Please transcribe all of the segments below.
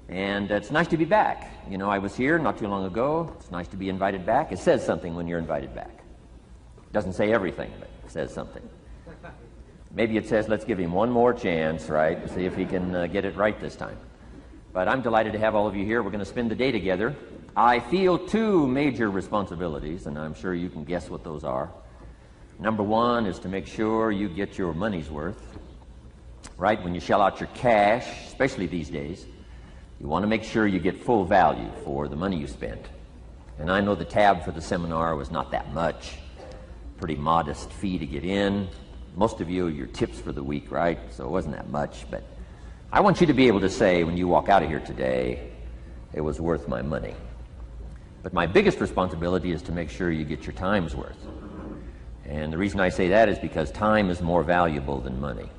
And it's nice to be back. You know, I was here not too long ago. It's nice to be invited back. It says something when you're invited back. It doesn't say everything, but it says something. Maybe it says, let's give him one more chance, right? See if he can get it right this time. But I'm delighted to have all of you here. We're going to spend the day together. I feel two major responsibilities, and I'm sure you can guess what those are. Number one is to make sure you get your money's worth, right? When you shell out your cash, especially these days, you want to make sure you get full value for the money you spent. And I know the tab for the seminar was not that much. Pretty modest fee to get in. Most of you, your tips for the week, right? So it wasn't that much, but I want you to be able to say when you walk out of here today, it was worth my money. But my biggest responsibility is to make sure you get your time's worth. And the reason I say that is because time is more valuable than money.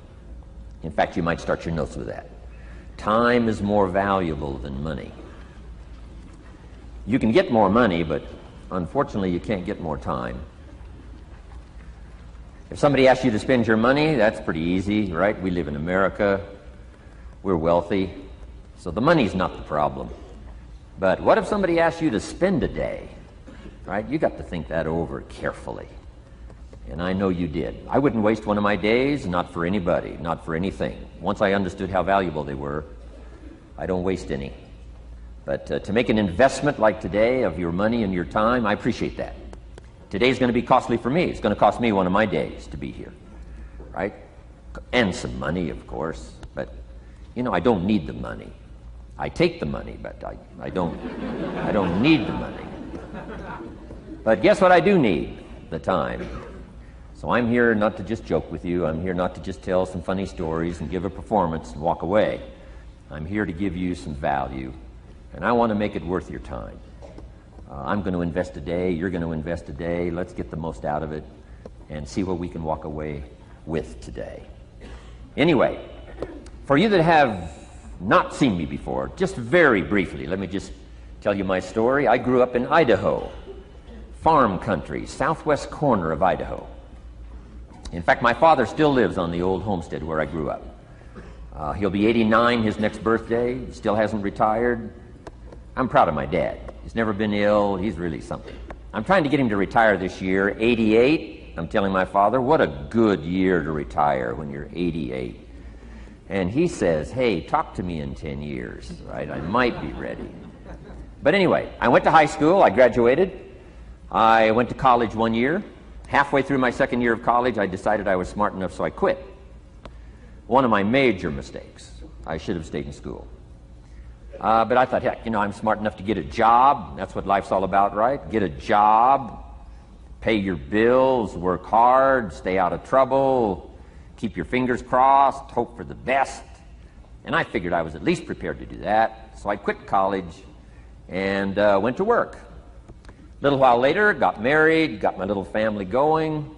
In fact, you might start your notes with that. Time is more valuable than money. You can get more money, but unfortunately you can't get more time. If somebody asks you to spend your money, that's pretty easy, right? We live in America. We're wealthy. So the money's not the problem. But what if somebody asks you to spend a day, right? You got to think that over carefully. And I know you did. I wouldn't waste one of my days, not for anybody, not for anything. Once I understood how valuable they were, I don't waste any. But to make an investment like today of your money and your time, I appreciate that. Today's going to be costly for me. It's going to cost me one of my days to be here, right? And some money, of course. But, you know, I don't need the money. I take the money, but I don't need the money. But guess what I do need? The time. So I'm here not to just joke with you. I'm here not to just tell some funny stories and give a performance and walk away. I'm here to give you some value, and I want to make it worth your time. I'm going to invest a day. You're going to invest a day. Let's get the most out of it and see what we can walk away with today. Anyway, for you that have not seen me before, just very briefly, let me just tell you my story. I grew up in Idaho, farm country, southwest corner of Idaho. In fact, my father still lives on the old homestead where I grew up. He'll be 89 his next birthday. He still hasn't retired. I'm proud of my dad. He's never been ill. He's really something. I'm trying to get him to retire this year, 88. I'm telling my father, what a good year to retire when you're 88. And he says, hey, talk to me in 10 years, right? I might be ready. But anyway, I went to high school. I graduated. I went to college 1 year. Halfway through my second year of college, I decided I was smart enough, so I quit. One of my major mistakes. I should have stayed in school. But I thought, heck, you know, I'm smart enough to get a job. That's what life's all about, right? Get a job, pay your bills, work hard, stay out of trouble, keep your fingers crossed, hope for the best. And I figured I was at least prepared to do that. So I quit college and went to work. A little while later, got married, got my little family going,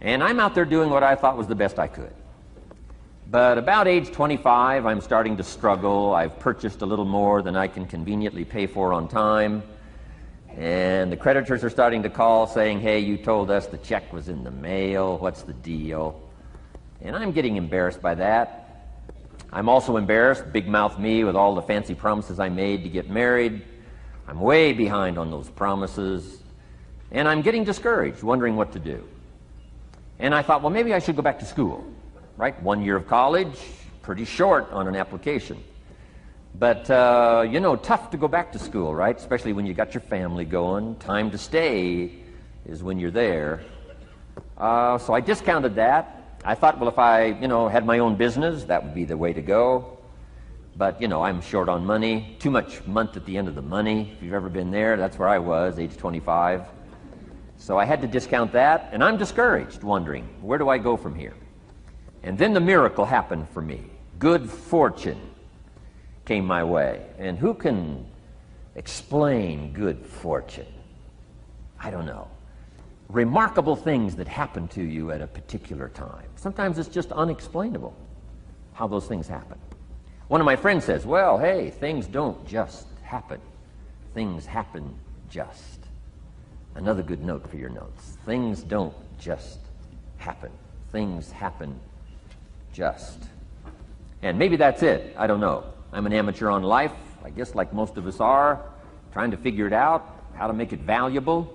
and I'm out there doing what I thought was the best I could. But about age 25, I'm starting to struggle. I've purchased a little more than I can conveniently pay for on time, and the creditors are starting to call saying, hey, you told us the check was in the mail. What's the deal? And I'm getting embarrassed by that. I'm also embarrassed, big mouth me, with all the fancy promises I made to get married. I'm way behind on those promises, and I'm getting discouraged, wondering what to do. And I thought, well, maybe I should go back to school, right? 1 year of college, pretty short on an application. But, you know, tough to go back to school, right? Especially when you got your family going. Time to stay is when you're there. So I discounted that. I thought, well, if I, you know, had my own business, that would be the way to go. But, you know, I'm short on money, too much month at the end of the money. If you've ever been there, that's where I was, age 25. So I had to discount that, and I'm discouraged, wondering, where do I go from here? And then the miracle happened for me. Good fortune came my way. And who can explain good fortune? I don't know. Remarkable things that happen to you at a particular time. Sometimes it's just unexplainable how those things happen. One of my friends says, well, hey, things don't just happen. Things happen just. Another good note for your notes. Things don't just happen. Things happen just. And maybe that's it. I don't know. I'm an amateur on life, I guess like most of us are, trying to figure it out, how to make it valuable.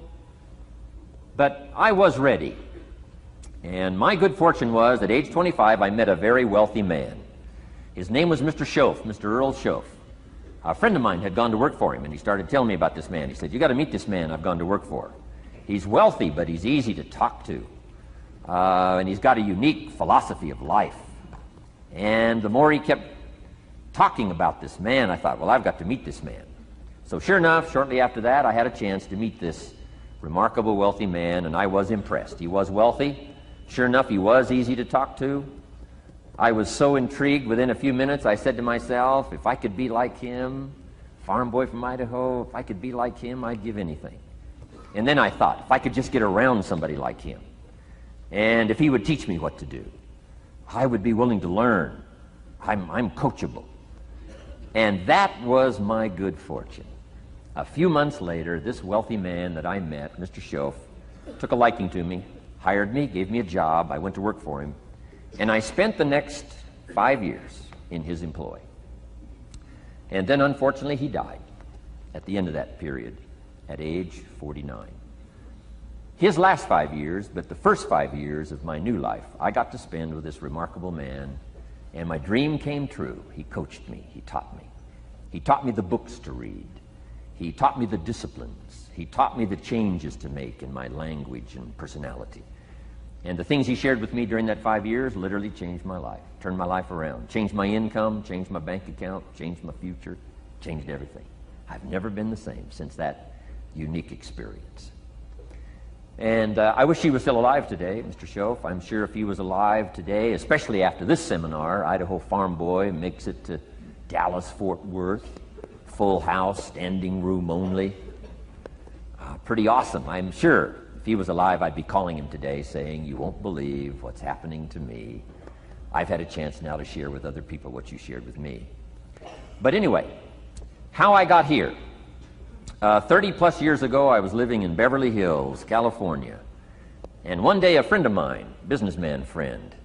But I was ready. And my good fortune was, at age 25, I met a very wealthy man. His name was Mr. Schoaf, Mr. Earl Schoaf. A friend of mine had gone to work for him, and he started telling me about this man. He said, "You got to meet this man I've gone to work for. He's wealthy, but he's easy to talk to. And he's got a unique philosophy of life." And the more he kept talking about this man, I thought, well, I've got to meet this man. So sure enough, shortly after that, I had a chance to meet this remarkable wealthy man, and I was impressed. He was wealthy. Sure enough, he was easy to talk to. I was so intrigued, within a few minutes, I said to myself, if I could be like him, farm boy from Idaho, if I could be like him, I'd give anything. And then I thought, if I could just get around somebody like him, and if he would teach me what to do, I would be willing to learn. I'm coachable. And that was my good fortune. A few months later, this wealthy man that I met, Mr. Schoaf, took a liking to me, hired me, gave me a job. I went to work for him. And I spent the next 5 years in his employ. And then, unfortunately, he died at the end of that period, at age 49. His last 5 years, but the first 5 years of my new life, I got to spend with this remarkable man, and my dream came true. He coached me. He taught me. He taught me the books to read. He taught me the disciplines. He taught me the changes to make in my language and personality. And the things he shared with me during that 5 years literally changed my life, turned my life around, changed my income, changed my bank account, changed my future, changed everything. I've never been the same since that unique experience. And I wish he was still alive today, Mr. Schoaf. I'm sure if he was alive today, especially after this seminar, Idaho Farm Boy makes it to Dallas-Fort Worth, full house, standing room only. Pretty awesome. I'm sure if he was alive, I'd be calling him today saying, "You won't believe what's happening to me. I've had a chance now to share with other people what you shared with me." But anyway, how I got here. 30 plus years ago, I was living in Beverly Hills, California. And one day a friend of mine, businessman friend,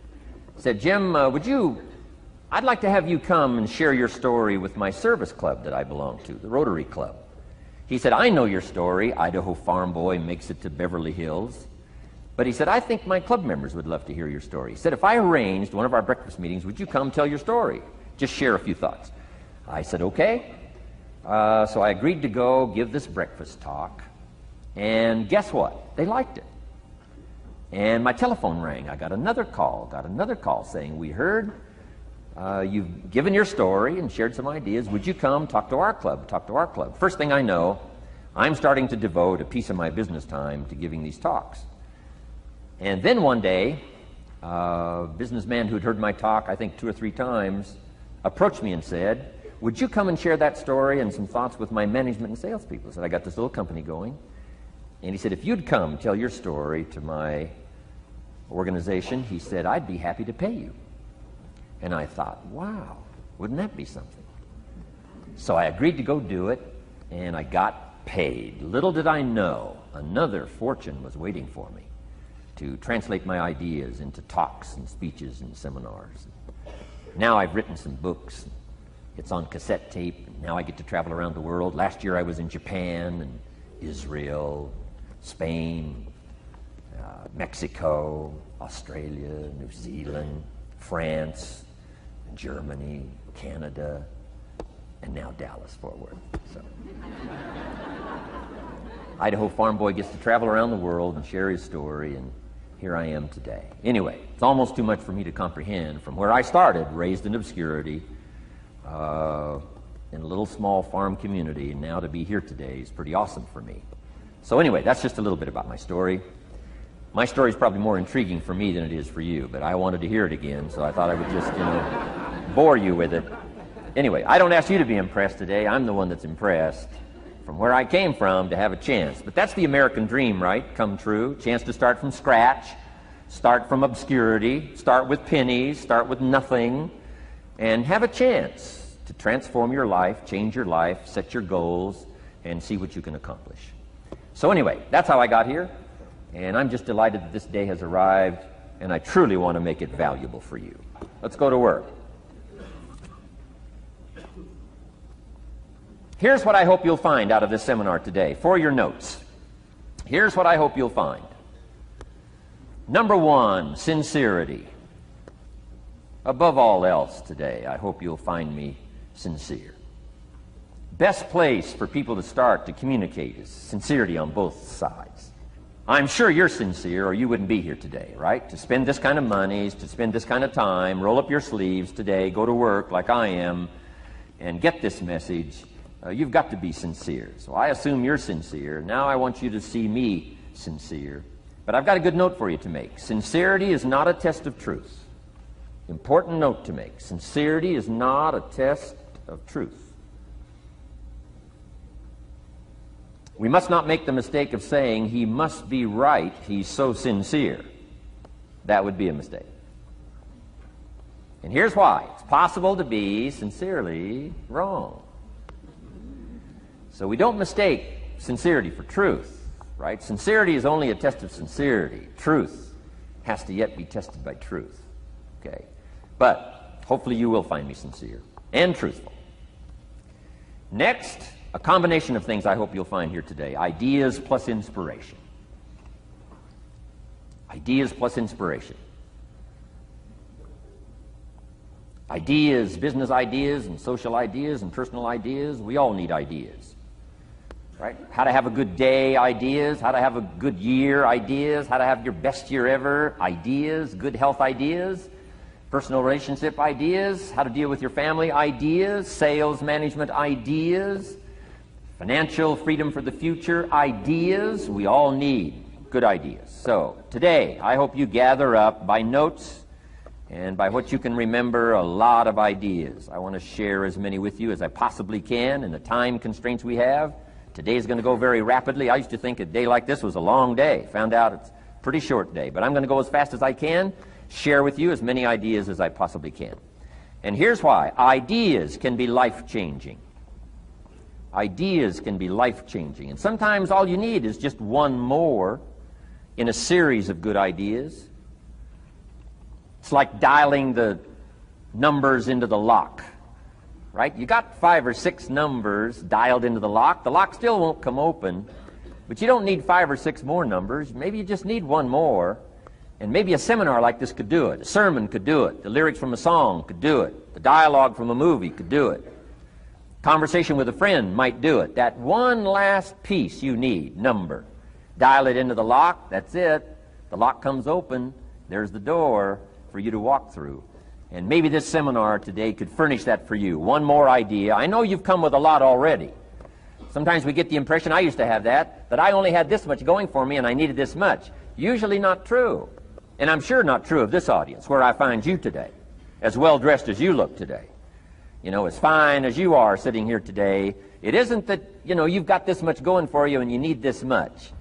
said, "Jim, I'd like to have you come and share your story with my service club that I belong to, the Rotary Club." He said, "I know your story, Idaho Farm Boy makes it to Beverly Hills." But he said, "I think my club members would love to hear your story." He said, "If I arranged one of our breakfast meetings, would you come tell your story? Just share a few thoughts." I said, "Okay." So I agreed to go give this breakfast talk. And guess what? They liked it. And my telephone rang. I got another call saying, "We heard you've given your story and shared some ideas. Would you come talk to our club? First thing I know, I'm starting to devote a piece of my business time to giving these talks. And then one day, a businessman who'd heard my talk, I think 2 or 3 times, approached me and said, "Would you come and share that story and some thoughts with my management and salespeople?" I said, "I got this little company going." And he said, "If you'd come tell your story to my organization," he said, "I'd be happy to pay you." And I thought, wow, wouldn't that be something? So I agreed to go do it, and I got paid. Little did I know, another fortune was waiting for me to translate my ideas into talks and speeches and seminars. Now I've written some books. It's on cassette tape, and now I get to travel around the world. Last year I was in Japan and Israel, Spain, Mexico, Australia, New Zealand, France, Germany, Canada, and now Dallas-Fort Worth. So Idaho Farm Boy gets to travel around the world and share his story, and here I am today. Anyway, it's almost too much for me to comprehend from where I started, raised in obscurity, in a little small farm community, and now to be here today is pretty awesome for me. So anyway, that's just a little bit about my story. My story is probably more intriguing for me than it is for you, but I wanted to hear it again, so I thought I would just, bore you with it. Anyway, I don't ask you to be impressed today. I'm the one that's impressed from where I came from to have a chance. But that's the American dream, right? Come true. Chance to start from scratch, start from obscurity, start with pennies, start with nothing, and have a chance to transform your life, change your life, set your goals, and see what you can accomplish. So anyway, that's how I got here. And I'm just delighted that this day has arrived, and I truly want to make it valuable for you. Let's go to work. Here's what I hope you'll find out of this seminar today for your notes. Here's what I hope you'll find. Number one, sincerity. Above all else today, I hope you'll find me sincere. Best place for people to start to communicate is sincerity on both sides. I'm sure you're sincere or you wouldn't be here today, right? To spend this kind of money, to spend this kind of time, roll up your sleeves today, go to work like I am, and get this message. You've got to be sincere. So I assume you're sincere. Now I want you to see me sincere. But I've got a good note for you to make. Sincerity is not a test of truth. Important note to make. Sincerity is not a test of truth. We must not make the mistake of saying he must be right, he's so sincere. That would be a mistake. And here's why. It's possible to be sincerely wrong. So we don't mistake sincerity for truth, right? Sincerity is only a test of sincerity. Truth has to yet be tested by truth, okay? But hopefully you will find me sincere and truthful. Next, a combination of things I hope you'll find here today. Ideas plus inspiration. Ideas plus inspiration. Ideas, business ideas and social ideas and personal ideas, we all need ideas. Right? How to have a good day ideas, how to have a good year ideas, how to have your best year ever ideas, good health ideas, personal relationship ideas, how to deal with your family ideas, sales management ideas, financial freedom for the future ideas. We all need good ideas. So today I hope you gather up by notes and by what you can remember a lot of ideas. I want to share as many with you as I possibly can in the time constraints we have. Today is going to go very rapidly. I used to think a day like this was a long day. Found out it's a pretty short day. But I'm going to go as fast as I can, share with you as many ideas as I possibly can. And here's why. Ideas can be life-changing. Ideas can be life-changing. And sometimes all you need is just one more in a series of good ideas. It's like dialing the numbers into the lock. Right? You got 5 or 6 numbers dialed into the lock. The lock still won't come open, but you don't need 5 or 6 more numbers. Maybe you just need one more, and maybe a seminar like this could do it. A sermon could do it. The lyrics from a song could do it. The dialogue from a movie could do it. Conversation with a friend might do it. That one last piece you need, number. Dial it into the lock. That's it. The lock comes open. There's the door for you to walk through. And maybe this seminar today could furnish that for you. One more idea. I know you've come with a lot already. Sometimes we get the impression, I used to have that I only had this much going for me and I needed this much. Usually not true. And I'm sure not true of this audience, where I find you today, as well dressed as you look today. You know, as fine as you are sitting here today. It isn't that, you've got this much going for you and you need this much.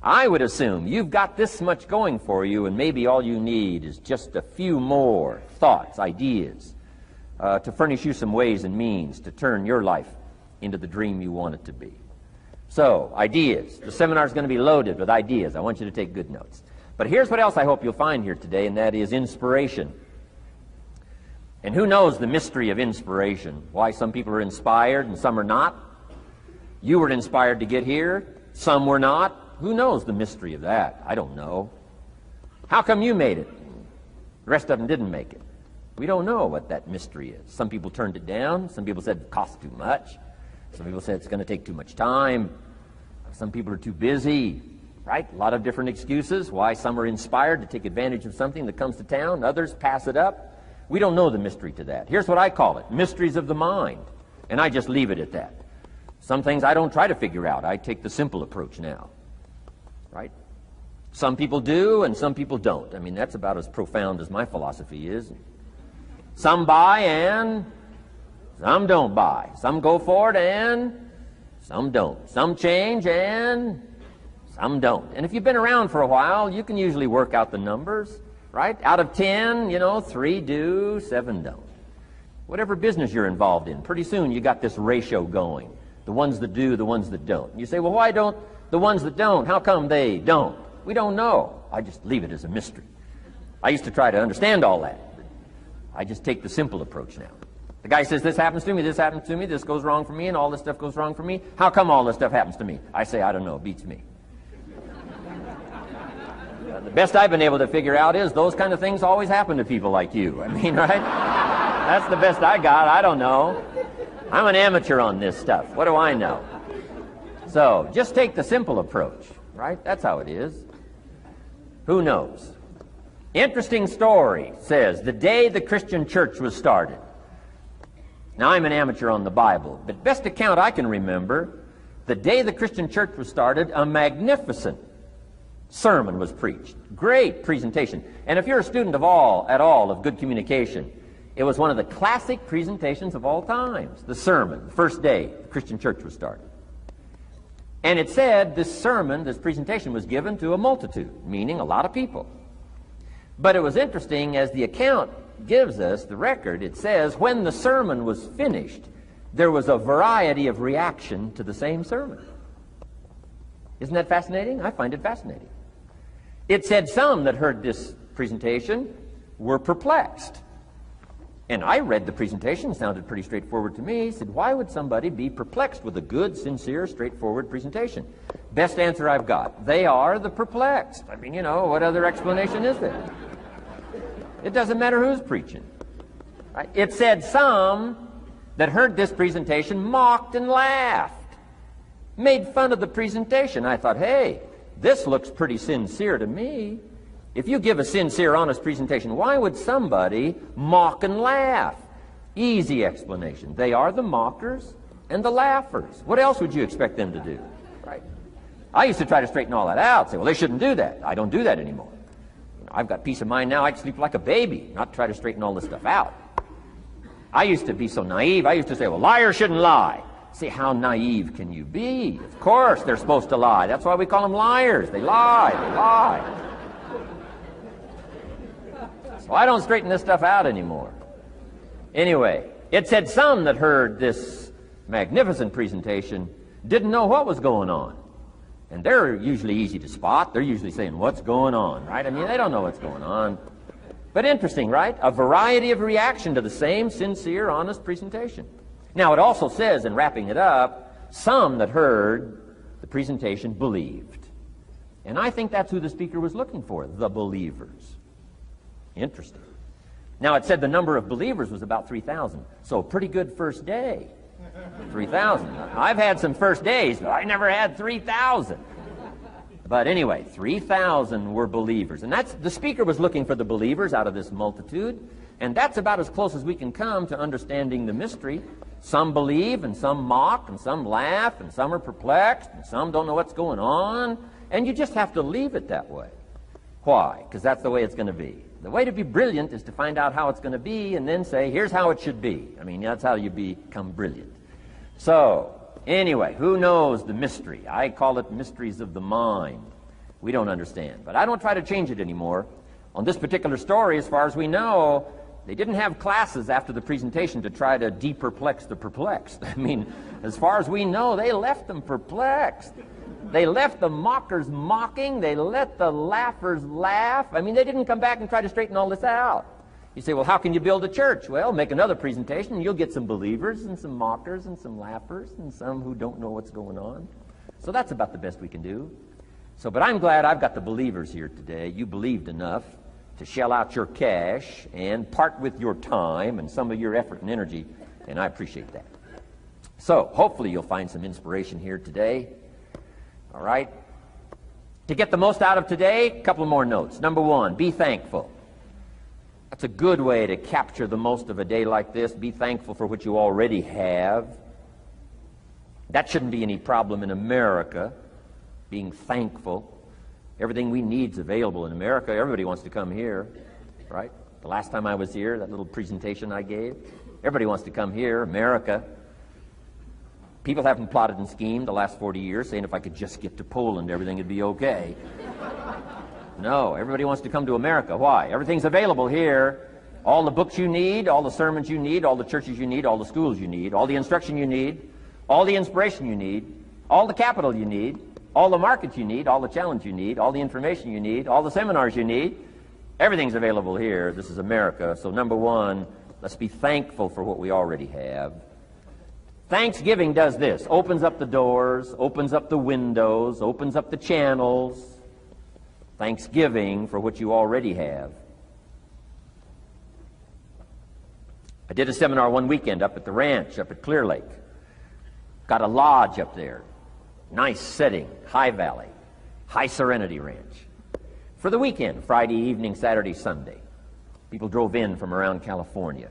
I would assume you've got this much going for you, and maybe all you need is just a few more thoughts, ideas, to furnish you some ways and means to turn your life into the dream you want it to be. So, ideas. The seminar is going to be loaded with ideas. I want you to take good notes. But here's what else I hope you'll find here today, and that is inspiration. And who knows the mystery of inspiration? Why some people are inspired and some are not? You were inspired to get here. Some were not. Who knows the mystery of that? I don't know. How come you made it? The rest of them didn't make it. We don't know what that mystery is. Some people turned it down. Some people said it costs too much. Some people said it's going to take too much time. Some people are too busy, right? A lot of different excuses why some are inspired to take advantage of something that comes to town. Others pass it up. We don't know the mystery to that. Here's what I call it. Mysteries of the mind. And I just leave it at that. Some things I don't try to figure out. I take the simple approach now. Right? Some people do and some people don't. I mean, that's about as profound as my philosophy is. Some buy and some don't buy. Some go for it and some don't. Some change and some don't. And if you've been around for a while, you can usually work out the numbers, right? Out of 10, 3 do, 7 don't. Whatever business you're involved in, pretty soon you got this ratio going. The ones that do, the ones that don't. You say, well, why don't the ones that don't, how come they don't? We don't know. I just leave it as a mystery. I used to try to understand all that. I just take the simple approach now. The guy says, this happens to me, this happens to me, this goes wrong for me, and all this stuff goes wrong for me. How come all this stuff happens to me? I say, I don't know, beats me. The best I've been able to figure out is those kind of things always happen to people like you. I mean, right? That's the best I got. I don't know. I'm an amateur on this stuff. What do I know? So just take the simple approach, right? That's how it is. Who knows? Interesting story says the day the Christian church was started. Now, I'm an amateur on the Bible, but best account I can remember, the day the Christian church was started, a magnificent sermon was preached. Great presentation. And if you're a student at all of good communication, it was one of the classic presentations of all times. The sermon, the first day the Christian church was started. And it said this sermon, this presentation was given to a multitude, meaning a lot of people. But it was interesting, as the account gives us, the record, it says, when the sermon was finished, there was a variety of reaction to the same sermon. Isn't that fascinating? I find it fascinating. It said some that heard this presentation were perplexed. And I read the presentation, it sounded pretty straightforward to me. Said, why would somebody be perplexed with a good, sincere, straightforward presentation? Best answer I've got. They are the perplexed. I mean, you know, what other explanation is there? It doesn't matter who's preaching. Right? It said some that heard this presentation mocked and laughed, made fun of the presentation. I thought, hey, this looks pretty sincere to me. If you give a sincere, honest presentation, why would somebody mock and laugh? Easy explanation. They are the mockers and the laughers. What else would you expect them to do? Right? I used to try to straighten all that out, say, well, they shouldn't do that. I don't do that anymore. I've got peace of mind now. I can sleep like a baby, not try to straighten all this stuff out. I used to be so naive. I used to say, well, liars shouldn't lie. See, how naive can you be? Of course they're supposed to lie. That's why we call them liars. They lie. They lie. So I don't straighten this stuff out anymore. Anyway, it said some that heard this magnificent presentation didn't know what was going on. And they're usually easy to spot. They're usually saying, what's going on, right? I mean, they don't know what's going on. But interesting, right? A variety of reaction to the same sincere, honest presentation. Now, it also says, in wrapping it up, some that heard the presentation believed. And I think that's who the speaker was looking for, the believers. Interesting. Now, it said the number of believers was about 3,000. So, pretty good first day. 3,000. I've had some first days, but I never had 3,000. But anyway, 3,000 were believers. And that's, the speaker was looking for the believers out of this multitude. And that's about as close as we can come to understanding the mystery. Some believe, and some mock, and some laugh, and some are perplexed, and some don't know what's going on. And you just have to leave it that way. Why? Because that's the way it's going to be. The way to be brilliant is to find out how it's going to be and then say, here's how it should be. I mean, that's how you become brilliant. So, anyway, who knows the mystery? I call it mysteries of the mind. We don't understand. But I don't try to change it anymore. On this particular story, as far as we know, they didn't have classes after the presentation to try to de-perplex the perplexed. I mean, as far as we know, they left them perplexed. They left the mockers mocking. They let the laughers laugh. I mean, they didn't come back and try to straighten all this out. You say, well, how can you build a church? Well, make another presentation, and you'll get some believers and some mockers and some laughers and some who don't know what's going on. So that's about the best we can do. So, but I'm glad I've got the believers here today. You believed enough to shell out your cash and part with your time and some of your effort and energy, and I appreciate that. So, hopefully you'll find some inspiration here today. All right? To get the most out of today, a couple more notes. Number one, be thankful. That's a good way to capture the most of a day like this. Be thankful for what you already have. That shouldn't be any problem in America, being thankful. Everything we need is available in America. Everybody wants to come here, right? The last time I was here, that little presentation I gave, everybody wants to come here, America. People haven't plotted and schemed the last 40 years saying if I could just get to Poland, everything would be okay. No, everybody wants to come to America. Why? Everything's available here. All the books you need, all the sermons you need, all the churches you need, all the schools you need, all the instruction you need, all the inspiration you need, all the capital you need, all the markets you need, all the challenge you need, all the information you need, all the seminars you need. Everything's available here. This is America. So number one, Let's be thankful for what we already have. Thanksgiving does this. Opens up the doors, opens up the windows, opens up the channels. Thanksgiving for what you already have. I did a seminar one weekend up at the ranch, up at Clear Lake. Got a lodge up there. Nice setting, high valley, high serenity ranch. For the weekend, Friday evening, Saturday, Sunday. People drove in from around California.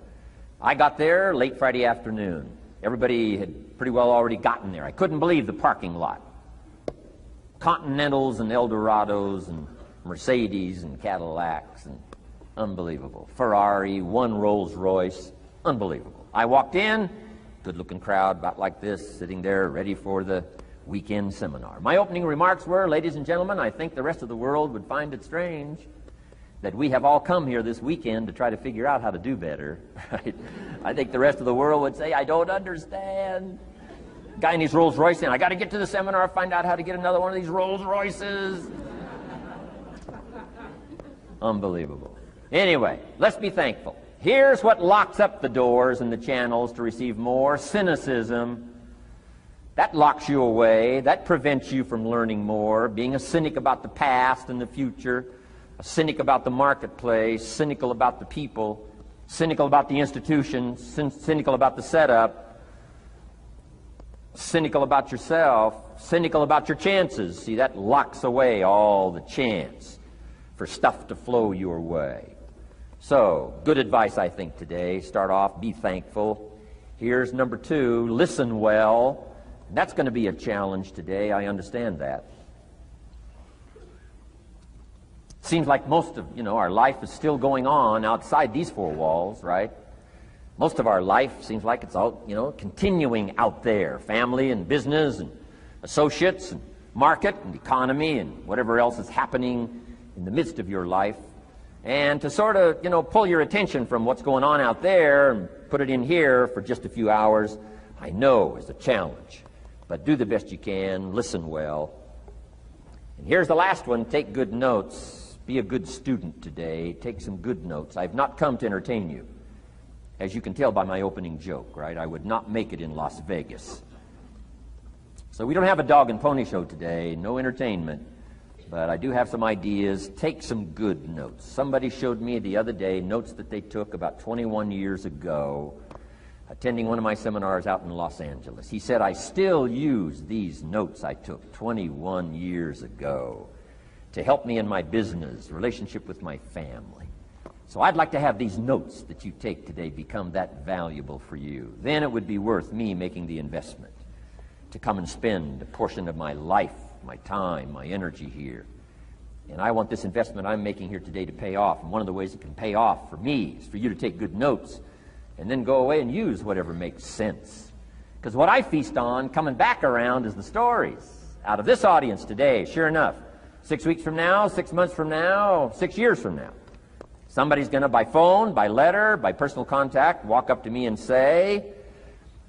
I got there late Friday afternoon. Everybody had pretty well already gotten there. I couldn't believe the parking lot. Continentals and Eldorados and Mercedes and Cadillacs and unbelievable. Ferrari, one Rolls Royce, unbelievable. I walked in, good-looking crowd about like this, sitting there ready for the weekend seminar. My opening remarks were, ladies and gentlemen, I think the rest of the world would find it strange that we have all come here this weekend to try to figure out how to do better. Right? I think the rest of the world would say, I don't understand. Guy in his Rolls Royce saying, I got to get to the seminar, find out how to get another one of these Rolls Royces. Unbelievable. Anyway, let's be thankful. Here's what locks up the doors and the channels to receive more: cynicism. That locks you away. That prevents you from learning more. Being a cynic about the past and the future, a cynic about the marketplace, cynical about the people, cynical about the institutions, cynical about the setup, cynical about yourself, cynical about your chances. See, that locks away all the chance for stuff to flow your way. So, good advice, I think, today. Start off, be thankful. Here's number 2, listen well. That's going to be a challenge today. I understand that. Seems like most of, our life is still going on outside these 4 walls, right? Most of our life seems like it's all, continuing out there. Family and business and associates and market and economy and whatever else is happening in the midst of your life. And to sort of, pull your attention from what's going on out there and put it in here for just a few hours, I know is a challenge. But do the best you can, listen well. And here's the last one: take good notes. Be a good student today. Take some good notes. I've not come to entertain you. As you can tell by my opening joke, right? I would not make it in Las Vegas. So we don't have a dog and pony show today, no entertainment. But I do have some ideas. Take some good notes. Somebody showed me the other day notes that they took about 21 years ago, attending one of my seminars out in Los Angeles. He said, I still use these notes I took 21 years ago to help me in my business, relationship with my family. So I'd like to have these notes that you take today become that valuable for you. Then it would be worth me making the investment to come and spend a portion of my life, my time, my energy here. And I want this investment I'm making here today to pay off. And one of the ways it can pay off for me is for you to take good notes and then go away and use whatever makes sense. Because what I feast on coming back around is the stories out of this audience today. Sure enough, 6 weeks from now, 6 months from now, 6 years from now, somebody's going to, by phone, by letter, by personal contact, walk up to me and say,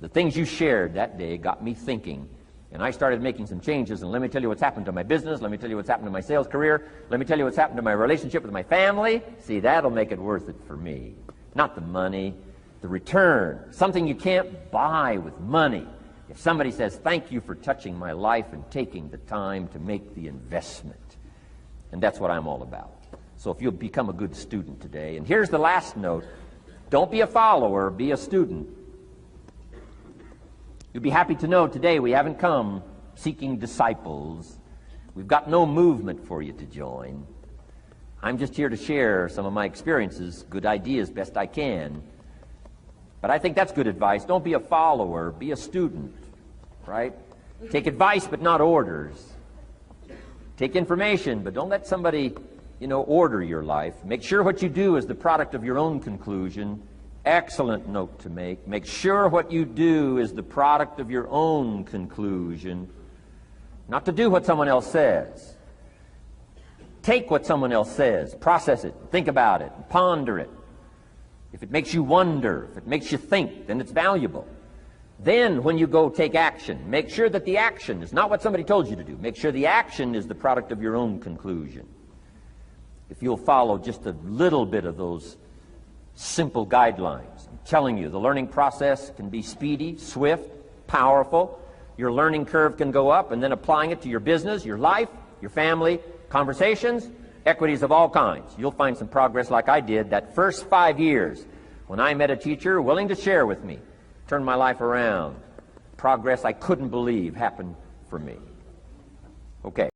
the things you shared that day got me thinking. And I started making some changes, and let me tell you what's happened to my business. Let me tell you what's happened to my sales career. Let me tell you what's happened to my relationship with my family. See, that'll make it worth it for me. Not the money, the return. Something you can't buy with money. If somebody says, thank you for touching my life and taking the time to make the investment. And that's what I'm all about. So if you'll become a good student today. And here's the last note. Don't be a follower, be a student. You'll be happy to know today we haven't come seeking disciples. We've got no movement for you to join. I'm just here to share some of my experiences, good ideas, best I can. But I think that's good advice. Don't be a follower, be a student, right? Take advice, but not orders. Take information, but don't let somebody, order your life. Make sure what you do is the product of your own conclusion. Excellent note to make. Make sure what you do is the product of your own conclusion. Not to do what someone else says. Take what someone else says, process it, think about it, ponder it. If it makes you wonder, if it makes you think, then it's valuable. Then when you go take action, make sure that the action is not what somebody told you to do. Make sure the action is the product of your own conclusion. If you'll follow just a little bit of those simple guidelines. I'm telling you, the learning process can be speedy, swift, powerful. Your learning curve can go up, and then applying it to your business, your life, your family, conversations, equities of all kinds. You'll find some progress like I did that first 5 years when I met a teacher willing to share with me, turned my life around. Progress I couldn't believe happened for me. Okay.